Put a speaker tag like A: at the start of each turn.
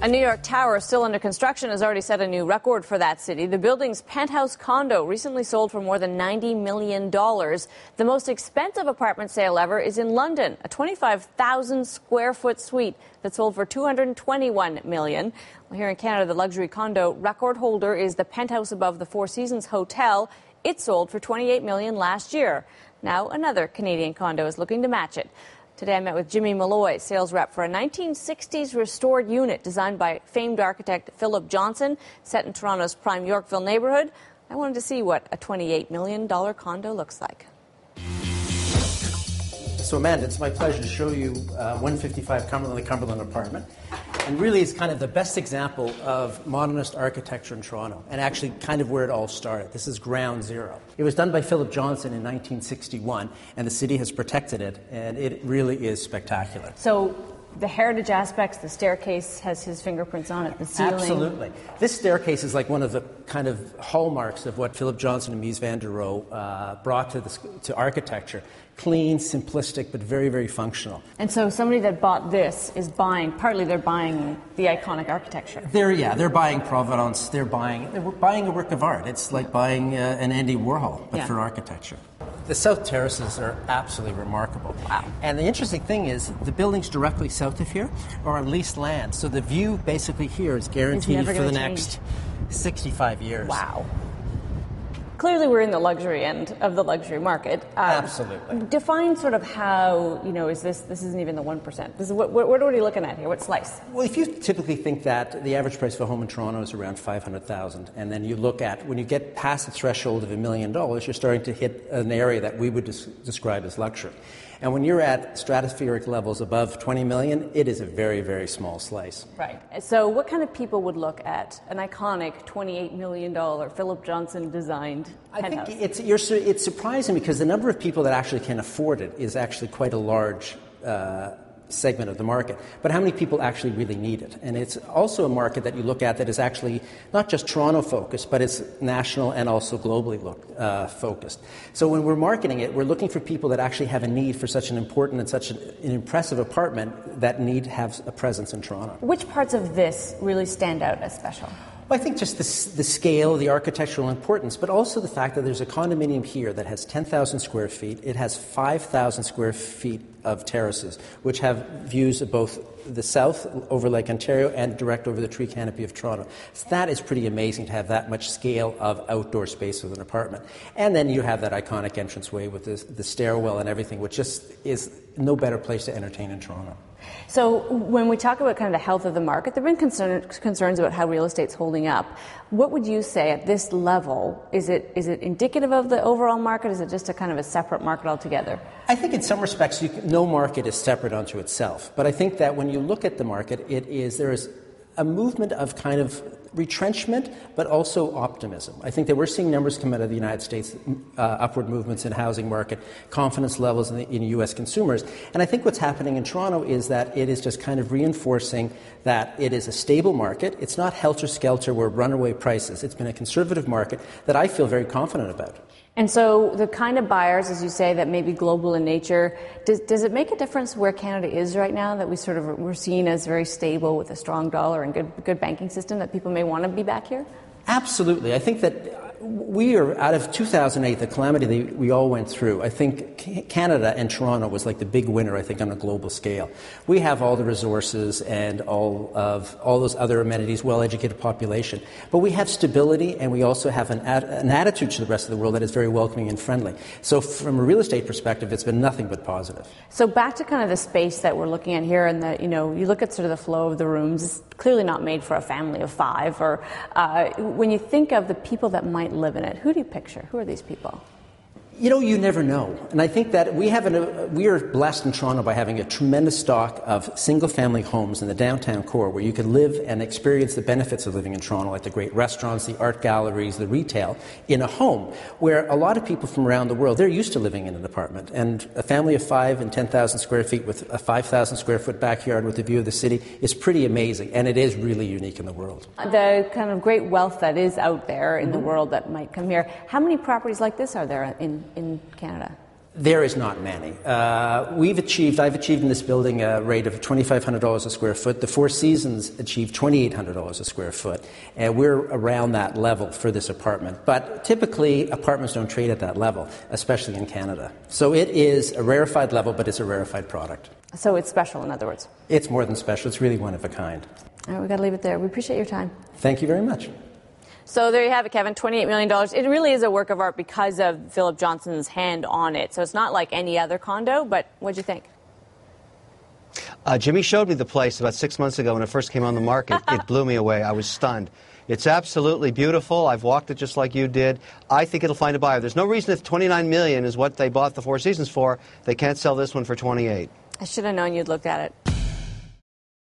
A: A New York tower still under construction has already set a new record for that city. The building's penthouse condo recently sold for more than $90 million. The most expensive apartment sale ever is in London, a 25,000 square foot suite that sold for $221 million. Well, here in Canada, the luxury condo record holder is the penthouse above the Four Seasons Hotel. It sold for $28 million last year. Now another Canadian condo is looking to match it. Today I met with Jimmy Molloy, sales rep for a 1960s restored unit designed by famed architect Philip Johnson, set in Toronto's prime Yorkville neighborhood. I wanted to see what a $28 million condo looks like.
B: So Amanda, it's my pleasure to show you 155 Cumberland apartment. And really it's kind of the best example of modernist architecture in Toronto, and actually kind of where it all started. This is ground zero. It was done by Philip Johnson in 1961, and the city has protected it, and it really is spectacular.
A: So the heritage aspects, the staircase has his fingerprints on it, the ceiling.
B: Absolutely. This staircase is like one of the kind of hallmarks of what Philip Johnson and Mies van der Rohe brought to architecture. Clean, simplistic, but very, very functional.
A: And so somebody that bought this is buying, partly they're buying the iconic architecture.
B: They're buying Provenance, they're buying a work of art. It's like buying an Andy Warhol, but for architecture. The south terraces are absolutely remarkable.
A: Wow.
B: And the interesting thing is the buildings directly south of here are on leased land. So the view basically here is guaranteed for the next 65 years.
A: Wow. Clearly we're in the luxury end of the luxury market.
B: Absolutely.
A: Define sort of how, this isn't even the 1%. This is what are we looking at here? What slice?
B: Well, if you typically think that the average price of a home in Toronto is around $500,000, and then you look at, when you get past the threshold of $1 million, you're starting to hit an area that we would describe as luxury. And when you're at stratospheric levels above 20 million, it is a very, very small slice.
A: Right. So what kind of people would look at an iconic $28 million Philip Johnson designed penthouse?
B: I think it's surprising because the number of people that actually can afford it is actually quite a large segment of the market. But how many people actually really need it? And it's also a market that you look at that is actually not just Toronto focused, but it's national and also globally focused. So when we're marketing it, we're looking for people that actually have a need for such an important and such an impressive apartment that need to have a presence in Toronto.
A: Which parts of this really stand out as special?
B: Well, I think just the scale, the architectural importance, but also the fact that there's a condominium here that has 10,000 square feet. It has 5,000 square feet of terraces, which have views of both the south over Lake Ontario and direct over the tree canopy of Toronto. So that is pretty amazing to have that much scale of outdoor space with an apartment. And then you have that iconic entranceway with the stairwell and everything, which just is no better place to entertain in Toronto.
A: So when we talk about kind of the health of the market, there have been concerns about how real estate's holding up. What would you say at this level? Is it indicative of the overall market? Is it just a kind of a separate market altogether?
B: I think in some respects, no market is separate unto itself. But I think that when you look at the market, there is a movement of kind of retrenchment, but also optimism. I think that we're seeing numbers come out of the United States, upward movements in housing market, confidence levels in U.S. consumers. And I think what's happening in Toronto is that it is just kind of reinforcing that it is a stable market. It's not helter-skelter where runaway prices. It's been a conservative market that I feel very confident about.
A: And so the kind of buyers, as you say, that may be global in nature, does it make a difference where Canada is right now, that we're seen as very stable with a strong dollar and good banking system, that people may want to be back here?
B: Absolutely. I think that we are, out of 2008, the calamity that we all went through, I think Canada and Toronto was like the big winner, I think, on a global scale. We have all the resources and all those other amenities, well-educated population. But we have stability, and we also have an attitude to the rest of the world that is very welcoming and friendly. So from a real estate perspective, it's been nothing but positive.
A: So back to kind of the space that we're looking at here, and you look at sort of the flow of the rooms. It's clearly not made for a family of five. Or when you think of the people that might live in it, who do you picture? Who are these people?
B: You never know. And I think that we are blessed in Toronto by having a tremendous stock of single-family homes in the downtown core where you can live and experience the benefits of living in Toronto, like the great restaurants, the art galleries, the retail, in a home where a lot of people from around the world, they're used to living in an apartment. And a family of 5 and 10,000 square feet with a 5,000 square foot backyard with a view of the city is pretty amazing, and it is really unique in the world.
A: The kind of great wealth that is out there in the world that might come here, how many properties like this are there in Canada?
B: There is not many. I've achieved in this building a rate of $2,500 a square foot. The Four Seasons achieved $2,800 a square foot. And we're around that level for this apartment. But typically, apartments don't trade at that level, especially in Canada. So it is a rarefied level, but it's a rarefied product.
A: So it's special, in other words?
B: It's more than special. It's really one of a kind.
A: All right, we've got to leave it there. We appreciate your time.
B: Thank you very much.
A: So there you have it, Kevin, $28 million. It really is a work of art because of Philip Johnson's hand on it. So it's not like any other condo, but what'd you think?
C: Jimmy showed me the place about 6 months ago when it first came on the market. It blew me away. I was stunned. It's absolutely beautiful. I've walked it just like you did. I think it'll find a buyer. There's no reason if $29 million is what they bought the Four Seasons for, they can't sell this one for $28.
A: I should have known you'd looked at it.